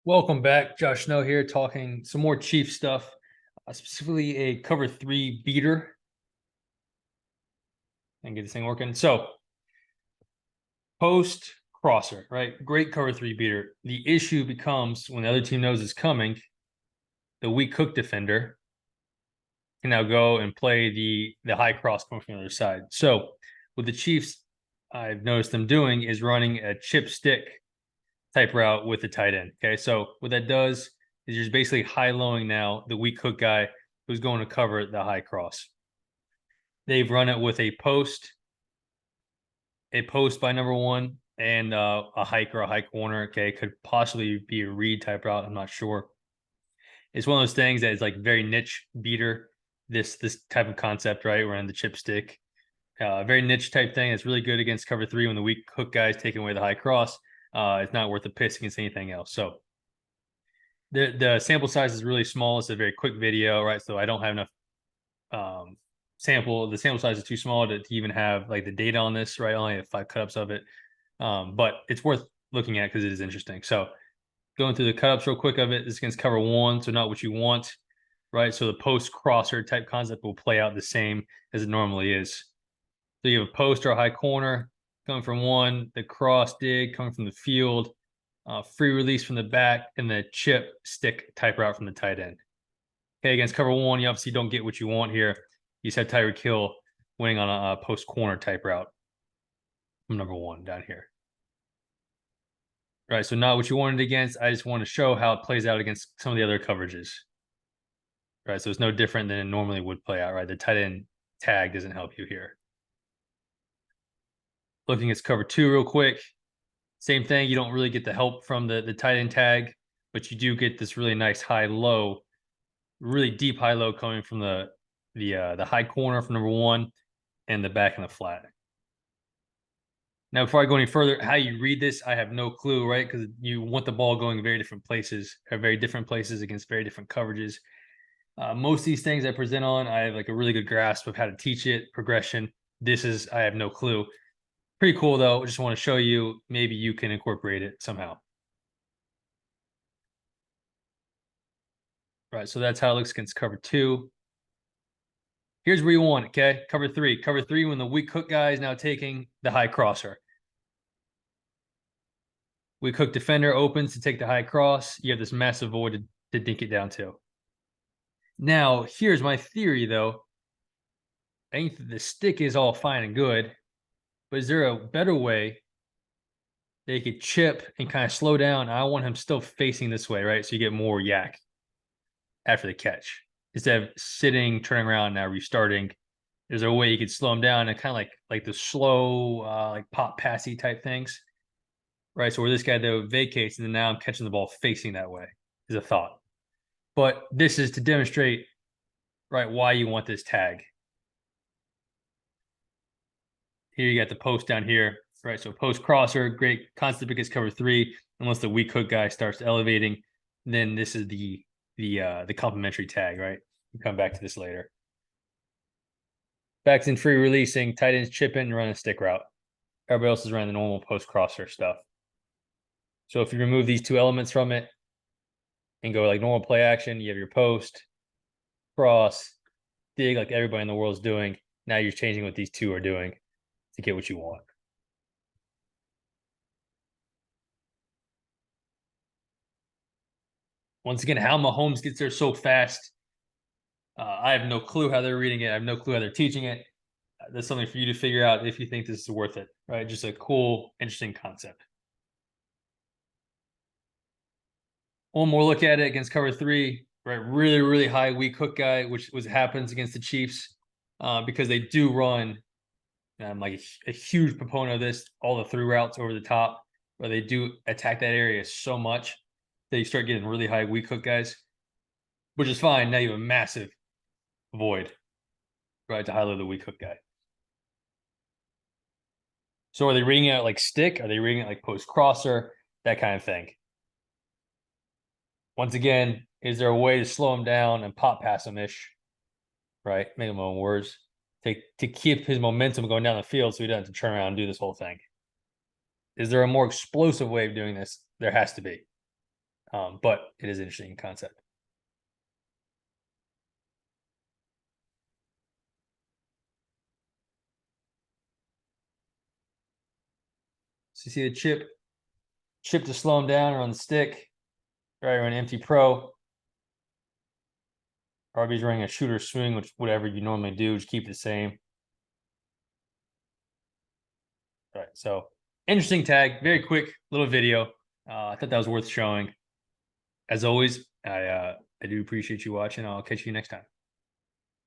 Welcome back. Josh Snow here, talking some more Chief stuff, specifically a cover three beater. And get this thing working. So, post crosser, right? Great cover three beater. The issue becomes when the other team knows it's coming, the weak hook defender can now go and play the high cross coming from the other side. So, what the Chiefs, I've noticed them doing is running a chip stick type route with the tight end. Okay, so what that does is you're basically high-lowing now the weak hook guy who's going to cover the high cross. They've run it with a post by number one, and a hike or a high corner. Okay, could possibly be a read type route. I'm not sure. It's one of those things that is like very niche beater. This type of concept, right? We're on the chip stick, very niche type thing. It's really good against cover three when the weak hook guy is taking away the high cross. It's not worth the piss against anything else. So the sample size is really small. It's a very quick video, right? So I don't have enough sample. The sample size is too small to even have like the data on this, right? I only have 5 cut-ups of it. But it's worth looking at because it is interesting. So going through the cut-ups real quick of it, this is against cover one, so not what you want, right? So the post crosser type concept will play out the same as it normally is. So you have a post or a high corner coming from one, the cross dig coming from the field, free release from the back, and the chip stick type route from the tight end. Okay, against cover one, you obviously don't get what you want here. You said Tyreek Hill winning on a post corner type route from number one down here. Right, so not what you wanted against. I just want to show how it plays out against some of the other coverages. Right, so it's no different than it normally would play out, right? The tight end tag doesn't help you here. Looking at cover two real quick. Same thing. You don't really get the help from the tight end tag, but you do get this really nice high low, really deep high low coming from the high corner from number one and the back and the flat. Now, before I go any further, how you read this, I have no clue, right? Because you want the ball going very different places, or very different places against very different coverages. Most of these things I present on, I have like a really good grasp of how to teach it, progression. I have no clue. Pretty cool though. Just want to show you, maybe you can incorporate it somehow. Right, so that's how it looks against cover two. Here's where you want it, okay? Cover three. Cover three when the weak hook guy is now taking the high crosser. Weak hook defender opens to take the high cross. You have this massive void to dink it down to. Now, here's my theory, though. I think the stick is all fine and good, but is there a better way they could chip and kind of slow down? I want him still facing this way, right? So you get more yak after the catch instead of sitting, turning around, now restarting. There's a way you could slow him down and kind of like the slow, like pop passy type things, right? So where this guy though vacates, and then now I'm catching the ball facing that way is a thought. But this is to demonstrate, right, why you want this tag. Here you got the post down here, right? So post crosser, great constant against cover three. Unless the weak hook guy starts elevating, then this is the complementary tag, right? We'll come back to this later. Backs in free releasing, tight ends chipping and run a stick route. Everybody else is running the normal post crosser stuff. So if you remove these two elements from it and go like normal play action, you have your post, cross, dig like everybody in the world is doing. Now you're changing what these two are doing to get what you want. Once again, how Mahomes gets there so fast, I have no clue how they're reading it. I have no clue how they're teaching it. That's something for you to figure out if you think this is worth it, right? Just a cool, interesting concept. One more look at it against cover three, right? Really, really high weak hook guy, which happens against the Chiefs because they do run. I'm like a huge proponent of this, all the through routes over the top, where they do attack that area so much that you start getting really high weak hook guys, which is fine. Now you have a massive void, right, to highlight the weak hook guy. So are they reading it like stick? Are they reading it like post crosser? That kind of thing. Once again, is there a way to slow him down and pop pass him ish? Right? Make my own words. To keep his momentum going down the field so he doesn't have to turn around and do this whole thing. Is there a more explosive way of doing this? There has to be. But it is an interesting concept. So you see the chip to slow him down or on the stick, right? Or an empty pro. RB's running a shooter swing, which whatever you normally do, just keep it the same. All right, so interesting tag, very quick little video. I thought that was worth showing. As always, I do appreciate you watching. I'll catch you next time.